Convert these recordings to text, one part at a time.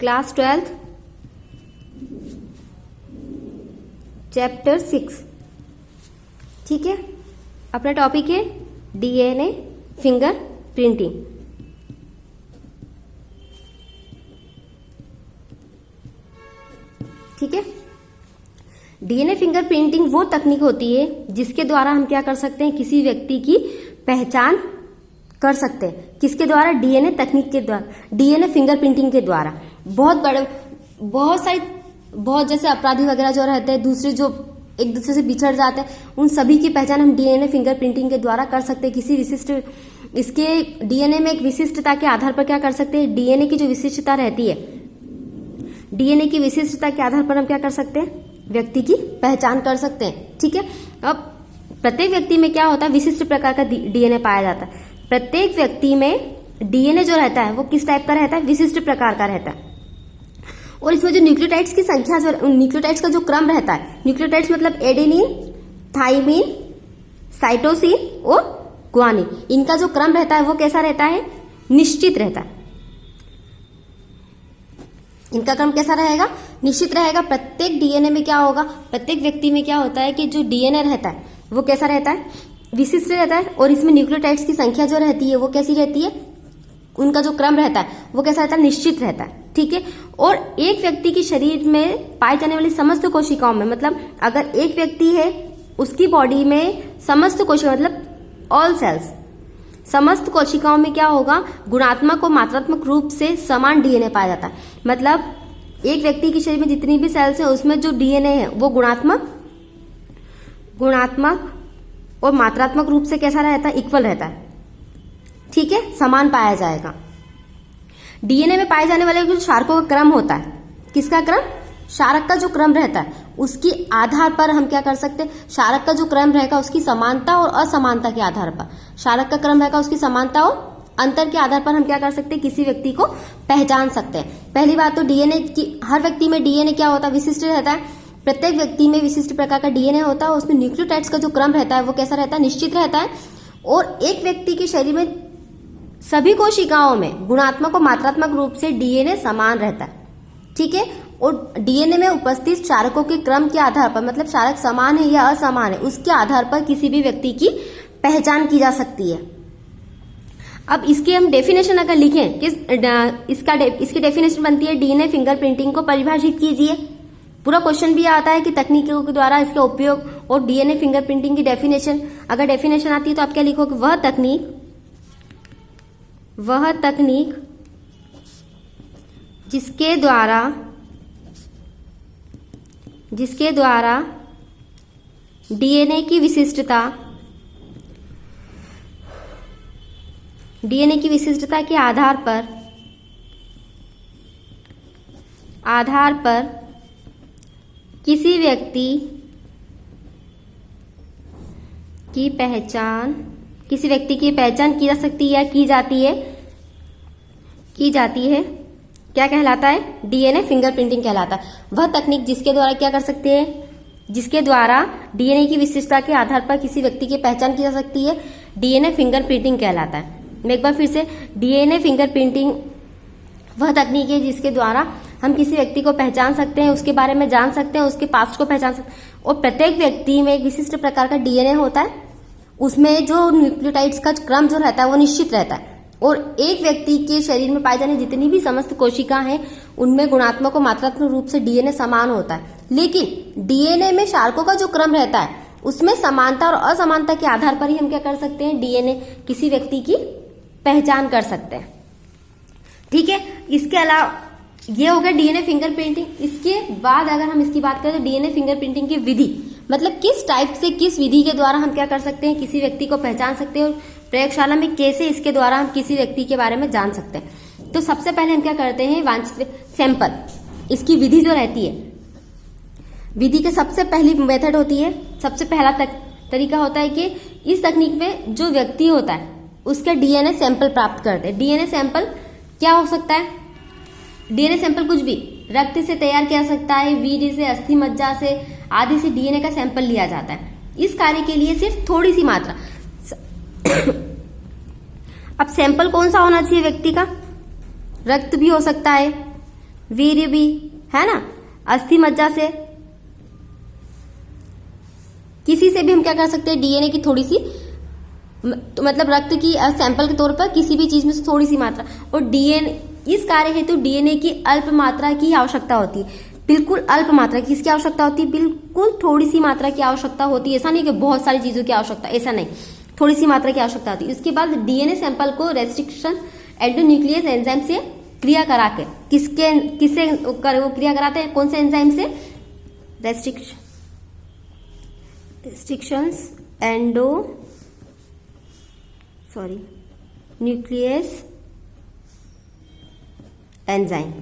Class 12 chapter 6। ठीक है, अपना टॉपिक है डीएनए फिंगर प्रिंटिंग। ठीक है, डीएनए फिंगर प्रिंटिंग वो तकनीक होती है जिसके द्वारा हम क्या कर सकते हैं, किसी व्यक्ति की पहचान कर सकते हैं। किसके द्वारा? डीएनए तकनीक के द्वारा, डीएनए फिंगर प्रिंटिंग के द्वारा। बहुत जैसे अपराधी वगैरह जो रहते हैं, दूसरे जो एक दूसरे से बिछड़ जाते हैं, उन सभी की पहचान हम डीएनए फिंगर प्रिंटिंग के द्वारा कर सकते हैं। किसी विशिष्ट, इसके डीएनए में एक विशिष्टता के आधार पर क्या कर सकते हैं, डीएनए की जो विशिष्टता रहती है, डीएनए की विशिष्टता के आधार पर हम क्या कर सकते हैं, व्यक्ति की पहचान कर सकते हैं। ठीक है, अब प्रत्येक व्यक्ति में क्या होता है, विशिष्ट प्रकार का डीएनए पाया जाता है। प्रत्येक व्यक्ति में डीएनए जो रहता है वो किस टाइप का रहता है, विशिष्ट प्रकार का रहता है। और इसमें जो न्यूक्लियोटाइड्स की संख्या, जो न्यूक्लियोटाइड्स का जो क्रम रहता है, न्यूक्लियोटाइड्स मतलब एडेनिन, थाइमिन, साइटोसिन और ग्वानिन, इनका जो क्रम रहता है वो कैसा रहता है, निश्चित रहता है। इनका क्रम कैसा रहेगा, निश्चित रहेगा। प्रत्येक डीएनए में क्या होगा, प्रत्येक व्यक्ति में क्या होता है कि जो डीएनए रहता है वो कैसा रहता है, विशिष्ट रहता है। और इसमें न्यूक्लियोटाइड्स की संख्या जो रहती है वो कैसी रहती है, उनका जो क्रम रहता है वो कैसा रहता है, निश्चित रहता है। ठीक है, और एक व्यक्ति के शरीर में पाई जाने वाली समस्त कोशिकाओं में, मतलब अगर एक व्यक्ति है उसकी बॉडी में समस्त कोशिका मतलब ऑल सेल्स, समस्त कोशिकाओं में क्या होगा, गुणात्मक और मात्रात्मक रूप से समान डीएनए पाया जाता है। मतलब एक व्यक्ति के शरीर में जितनी भी सेल्स है उसमें जो डीएनए है वो गुणात्मक और मात्रात्मक रूप से कैसा रहता है, इक्वल रहता है। ठीक है, समान पाया जाएगा। डीएनए में पाए जाने वाले जो क्षारकों का क्रम होता है, किसका क्रम, क्षारक का जो क्रम रहता है उसके आधार पर हम क्या कर सकते हैं, क्षारक का जो क्रम रहेगा उसकी समानता और असमानता के आधार पर, क्षारक का क्रम रहेगा उसकी समानता और अंतर के आधार पर हम क्या कर सकते हैं, किसी व्यक्ति को पहचान सकते हैं। पहली बात तो डीएनए की, हर व्यक्ति में डीएनए क्या होता है, विशिष्ट रहता है। प्रत्येक व्यक्ति में विशिष्ट प्रकार का डीएनए होता है। उसमें न्यूक्लियोटाइड्स का जो क्रम रहता है वो कैसा रहता है, निश्चित रहता है। और एक व्यक्ति के शरीर में सभी कोशिकाओं में गुणात्मक और मात्रात्मक रूप से डीएनए समान रहता है। ठीक है, और डीएनए में उपस्थित क्षारकों के क्रम के आधार पर, मतलब क्षारक समान है या असमान है, उसके आधार पर किसी भी व्यक्ति की पहचान की जा सकती है। अब इसकी हम डेफिनेशन अगर लिखें, इसकी डेफिनेशन बनती है, डीएनए फिंगर प्रिंटिंग को परिभाषित कीजिए। पूरा क्वेश्चन भी आता है कि तकनीकों के द्वारा इसका उपयोग और डीएनए फिंगर प्रिंटिंग की डेफिनेशन। अगर डेफिनेशन आती है तो आप क्या लिखोगे, वह तकनीक जिसके द्वारा डीएनए की विशिष्टता के आधार पर किसी व्यक्ति की पहचान की जा सकती है, की जाती है। क्या कहलाता है, डीएनए फिंगर प्रिंटिंग कहलाता है। वह तकनीक जिसके द्वारा क्या कर सकते हैं, जिसके द्वारा डीएनए की विशिष्टता के आधार पर किसी व्यक्ति की पहचान की जा सकती है, डीएनए फिंगर प्रिंटिंग कहलाता है। मैं एक बार फिर से, डीएनए फिंगर प्रिंटिंग वह तकनीक है जिसके द्वारा हम किसी व्यक्ति को पहचान सकते हैं, उसके बारे में जान सकते हैं, उसके पास्ट को पहचान सकते हैं। और प्रत्येक व्यक्ति में एक विशिष्ट प्रकार का डीएनए होता है, उसमें जो न्यूक्लियोटाइड्स का क्रम जो रहता है वो निश्चित रहता है। और एक व्यक्ति के शरीर में पाई जाने जितनी भी समस्त कोशिका हैं उनमें गुणात्मक और मात्रात्मक रूप से डीएनए समान होता है। लेकिन डीएनए में क्षारकों का जो क्रम रहता है उसमें समानता और असमानता के आधार पर ही हम क्या कर सकते हैं, डीएनए किसी व्यक्ति की पहचान कर सकते हैं। ठीक है, इसके अलावा ये हो गया डीएनए फिंगर प्रिंटिंग। इसके बाद अगर हम इसकी बात करें तो डीएनए फिंगर प्रिंटिंग की विधि, मतलब किस टाइप से, किस विधि के द्वारा हम क्या कर सकते हैं, किसी व्यक्ति को पहचान सकते हैं, और प्रयोगशाला में कैसे इसके द्वारा हम किसी व्यक्ति के बारे में जान सकते हैं। तो सबसे पहले हम क्या करते हैं, वांछित सैंपल, इसकी विधि जो रहती है, विधि के सबसे पहली मेथड होती है, सबसे पहला तरीका होता है कि इस तकनीक में जो व्यक्ति होता है उसके डीएनए सैंपल प्राप्त करते हैं। डीएनए सैंपल क्या हो सकता है, डीएनए सैंपल कुछ भी, रक्त से तैयार किया जा सकता है, वीर्य से, अस्थि मज्जा से आदि से डीएनए का सैंपल लिया जाता है। इस कार्य के लिए सिर्फ थोड़ी सी मात्रा अब सैंपल कौन सा होना चाहिए व्यक्ति का, रक्त भी हो सकता है, वीर्य भी, है ना, अस्थि मज्जा से, किसी से भी हम क्या कर सकते हैं, डीएनए की थोड़ी सी, तो मतलब रक्त की सैंपल के तौर पर किसी भी चीज में से थोड़ी सी मात्रा, और डीएनए इस कार्य हेतु डीएनए की अल्प मात्रा की आवश्यकता होती है, बिल्कुल अल्प मात्रा की इसकी आवश्यकता होती है, बिल्कुल थोड़ी सी मात्रा की आवश्यकता होती है। ऐसा नहीं कि बहुत सारी चीजों की आवश्यकता, ऐसा नहीं, थोड़ी सी मात्रा की आवश्यकता होती है। उसके बाद डीएनए सैंपल को रेस्ट्रिक्शन एंडोन्यूक्लियस एंजाइम से क्रिया करा के, किससे वो क्रिया कराते हैं, कौन से एंजाइम से, रेस्ट्रिक्शंस न्यूक्लियस एंजाइम।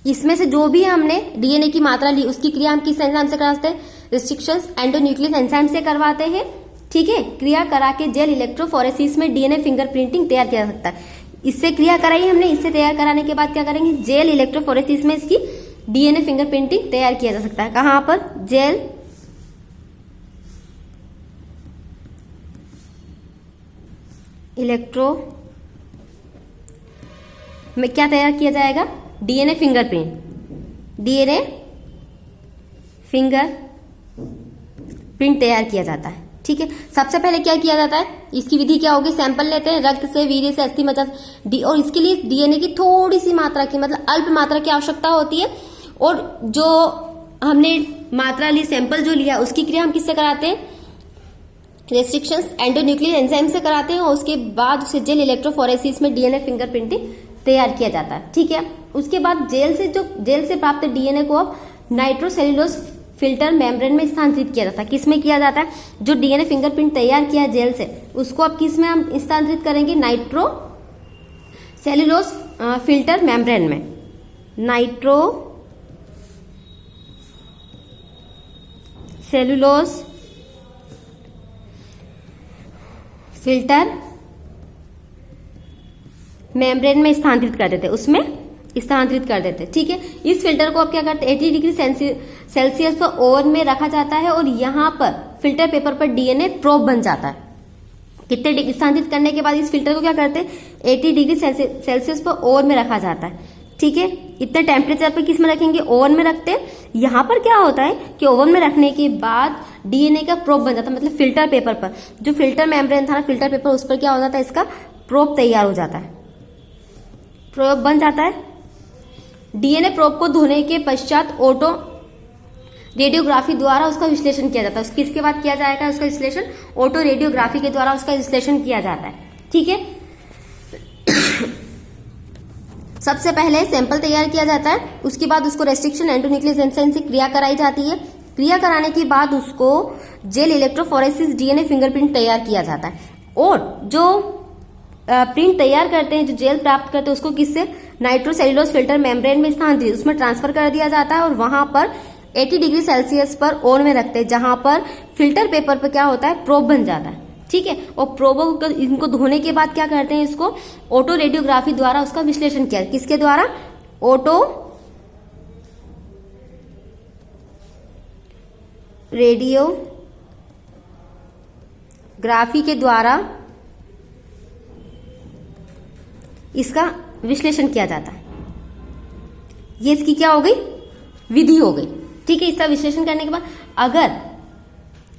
इसमें से जो भी हमने डीएनए की मात्रा ली उसकी क्रिया हम किस एंजाइम से कराते हैं, रेस्ट्रिक्शंस एंडोन्यूक्लियस एंजाइम से करवाते हैं। ठीक है, क्रिया करा के जेल इलेक्ट्रोफोरेसिस में डीएनए फिंगरप्रिंटिंग तैयार किया जा सकता है। इससे क्रिया कराई हमने, इससे तैयार कराने के बाद क्या करेंगे, जेल इलेक्ट्रोफोरेसिस में इसकी डीएनए फिंगरप्रिंटिंग तैयार किया जा सकता है। कहां पर, जेल इलेक्ट्रो में क्या तैयार किया जाएगा, डीएनए फिंगरप्रिंट, डीएनए फिंगरप्रिंट तैयार किया जाता है। ठीक है, सबसे पहले क्या किया जाता है, इसकी विधि क्या होगी, सैंपल लेते हैं रक्त से, वीर्य से, अस्थि मज्जा से, और इसके लिए डीएनए की थोड़ी सी मात्रा की, मतलब अल्प मात्रा की आवश्यकता होती है। और जो हमने मात्रा ली, सैंपल जो लिया, उसकी क्रिया हम किससे कराते हैं, रेस्ट्रिक्शंस एंडोन्यूक्लियस एंजाइम से कराते हैं, और उसके बाद उसे जेल इलेक्ट्रोफोरेसिस में डीएनए फिंगरप्रिंटिंग तैयार किया जाता है। ठीक है, उसके बाद जेल से प्राप्त डीएनए को अब नाइट्रोसेल्यूलोज फिल्टर मेम्ब्रेन में स्थानांतरित किया जाता है। किस में किया जाता है, जो डीएनए फिंगरप्रिंट तैयार किया है जेल से, उसको अब किस में हम स्थानांतरित करेंगे, नाइट्रोसेल्यूलोज फिल्टर मेम्ब्रेन में, नाइट्रोसेल्यूलोज फिल्टर मेम्ब्रेन में स्थानांतरित कर देते, उसमें स्थानांतरित कर देते। ठीक है, इस फिल्टर को अब क्या करते हैं, 80 डिग्री सेल्सियस पर ओवन में रखा जाता है, और यहां पर फिल्टर पेपर पर डीएनए प्रोब बन जाता है। कितने डिग्री स्थानांतरित करने के बाद इस फिल्टर को क्या करते हैं, 80 डिग्री सेल्सियस पर ओवन में रखा जाता है। ठीक है, इतने टेम्परेचर पर किस में रखेंगे, ओवन में रखते हैं। यहां पर क्या होता है कि ओवन में रखने के बाद डीएनए का प्रोब बन जाता है, मतलब फिल्टर पेपर पर जो फिल्टर मेम्ब्रेन था ना, फिल्टर पेपर, उस पर क्या हो जाता है, इसका प्रोब तैयार हो जाता है, प्रोब बन जाता है। डीएनए प्रोब को धोने के पश्चात ऑटो रेडियोग्राफी द्वारा उसका विश्लेषण किया जाता है। किसके बाद किया जाएगा उसका विश्लेषण, ऑटो रेडियोग्राफी के द्वारा उसका विश्लेषण किया जाता है। ठीक है, सबसे पहले सैंपल तैयार किया जाता है, उसके बाद उसको रेस्ट्रिक्शन एंडोन्यूक्लियस एंजाइम से क्रिया कराई जाती है। क्रिया कराने के बाद उसको जेल इलेक्ट्रोफोरेसिस डीएनए फिंगरप्रिंट तैयार किया जाता है, और जो प्रिंट तैयार करते हैं, जो जेल प्राप्त करते हैं, उसको किससे, नाइट्रोसेल्यूलोज फिल्टर मेम्ब्रेन में स्थानांतरित, उसमें ट्रांसफर कर दिया जाता है, और वहां पर 80 डिग्री सेल्सियस पर ओवन में रखते हैं, जहां पर फिल्टर पेपर पर क्या होता है, प्रोब बन जाता है। ठीक है, और प्रोबो इनको धोने के बाद क्या करते हैं, इसको ऑटो रेडियोग्राफी द्वारा उसका विश्लेषण किया। किसके द्वारा, ऑटो रेडियोग्राफी के द्वारा इसका विश्लेषण किया जाता है। ये इसकी क्या हो गई, विधि हो गई। ठीक है, इसका विश्लेषण करने के बाद अगर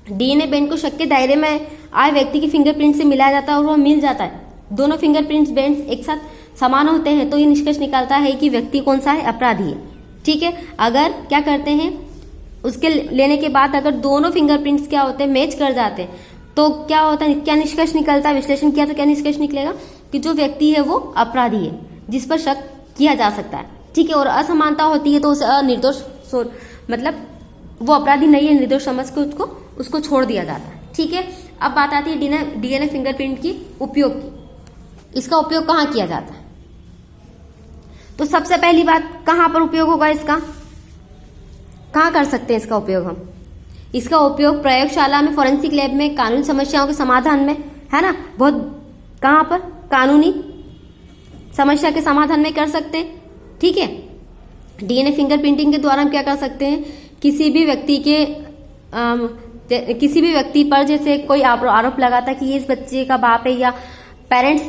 डीएनए बैंड को शक के दायरे में आए व्यक्ति की फिंगरप्रिंट से मिलाया जाता है और वो मिल जाता है, दोनों फिंगरप्रिंट्स बैंड्स एक साथ समान होते हैं, तो ये निष्कर्ष निकालता है कि व्यक्ति कौन सा है, अपराधी है। ठीक है, अगर क्या करते हैं, उसके लेने के बाद अगर दोनों फिंगरप्रिंट्स क्या होते हैं, मैच कर जाते हैं, तो क्या होता है, क्या निष्कर्ष निकलता है, विश्लेषण किया तो क्या निष्कर्ष निकलेगा कि जो व्यक्ति है वो अपराधी है, जिस पर शक किया जा सकता है। ठीक है, और असमानता होती है तो उसे अनिर्दोष, मतलब वो अपराधी नहीं है, निर्दोष समझ के उसको छोड़ दिया जाता है। ठीक है, अब बात आती है डीएनए फिंगरप्रिंट की उपयोग की। इसका उपयोग कहाँ किया जाता है, तो सबसे पहली बात कहाँ पर उपयोग होगा इसका, कहाँ कर सकते हैं इसका उपयोग हम, इसका उपयोग प्रयोगशाला में, फोरेंसिक लैब में, कानूनी समस्याओं के समाधान में, है ना, बहुत कहाँ पर, कानूनी समस्या के समाधान में कर सकते हैं। ठीक है, डीएनए फिंगरप्रिंटिंग के द्वारा हम क्या कर सकते हैं, किसी भी व्यक्ति पर जैसे कोई आरोप लगाता है कि ये इस बच्चे का बाप है, या पेरेंट्स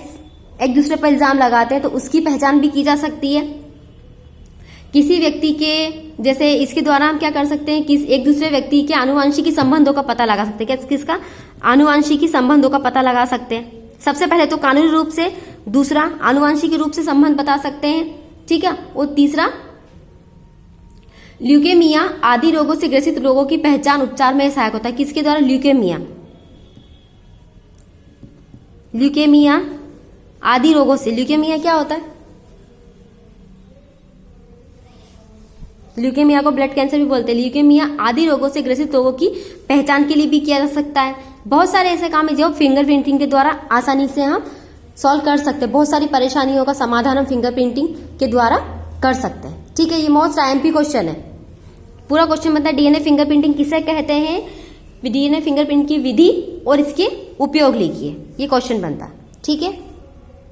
एक दूसरे पर इल्जाम लगाते हैं तो उसकी पहचान भी की जा सकती है। किसी व्यक्ति के, जैसे इसके द्वारा हम क्या कर सकते हैं, एक दूसरे व्यक्ति के आनुवंशिकी संबंधों का पता लगा सकते हैं। किसका? आनुवंशिकी संबंधों का पता लगा सकते हैं। सबसे पहले तो कानूनी रूप से, दूसरा आनुवंशिकी रूप से संबंध बता सकते हैं, ठीक है। और तीसरा ल्यूकेमिया आदि रोगों से ग्रसित लोगों की पहचान उपचार में सहायक होता है। किसके द्वारा? ल्यूकेमिया आदि रोगों से। ल्यूकेमिया क्या होता है? ल्यूकेमिया को ब्लड कैंसर भी बोलते हैं। ल्यूकेमिया आदि रोगों से ग्रसित लोगों की पहचान के लिए भी किया जा सकता है। बहुत सारे ऐसे काम है जो फिंगर प्रिंटिंग के द्वारा आसानी से हम सॉल्व कर सकते हैं। बहुत सारी परेशानियों का समाधान हम फिंगर प्रिंटिंग के द्वारा कर सकते हैं, ठीक है। ये मोस्ट आईएमपी क्वेश्चन है। पूरा क्वेश्चन बनता है डीएनए फिंगर प्रिंटिंग किसे कहते हैं, डीएनए फिंगर प्रिंट की विधि और इसके उपयोग लिखिए, ये क्वेश्चन बनता है, ठीक है।